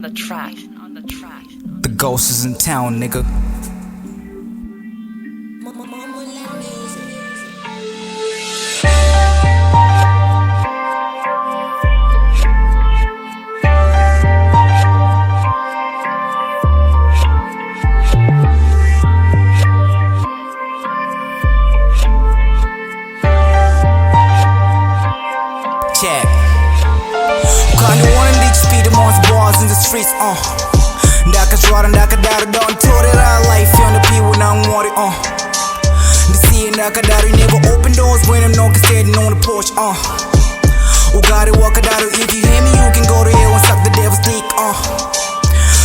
The ghost is in town, nigga. Check. Kanye wanna leak speed amongst bars in the streets, Ndakashwara ndakadaro ndontorera life on the people now want it, Ndisiye ndakadaro never open doors when I'm not standing on the porch, Ugari wakadaro, if you hear me you can go to hell and suck the devil's dick,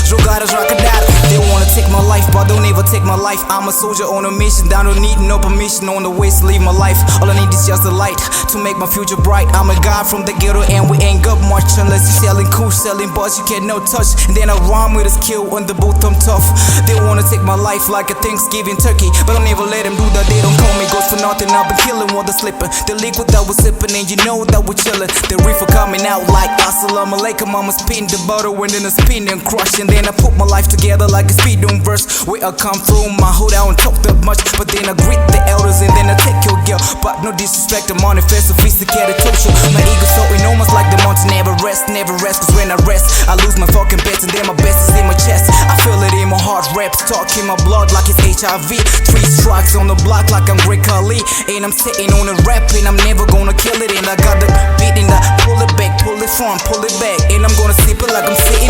Rogadas Rakadaro. They wanna take my life, but don't ever take my life. I'm a soldier on a mission, I don't need no permission on the way to live my life. All I need is just a light to make my future bright. I'm a guy from the ghetto and we ain't got much unless you selling cool, selling buzz, you get no touch. And then I rhyme with a skill on the boot, I'm tough. They wanna take my life like a Thanksgiving turkey, but I'll never let them do that. They don't call me ghost for nothing, I've been killing while they're slipping. The liquid that we're sipping and you know that we're chilling. The reefer coming out like assalamu alaikum. I'm spin the bottle and then I spin and crush. And then I put my life together like a speed on verse. Where I come from, my hood, I don't talk that much, but then I greet the elders and then I take your girl. But no disrespect, I'm manifest, sophisticated, social. My ego so enormous like the mountain, never rest, cause when I rest, I lose my fucking bets and then my best is in my chest. I feel it in my heart, raps talk in my blood like it's HIV. 3 strikes on the block like I'm Great Khali. And I'm sitting on a rap and I'm never gonna kill it. And I got the beat and I pull it back, pull it front, pull it back. And I'm gonna sip it like I'm sitting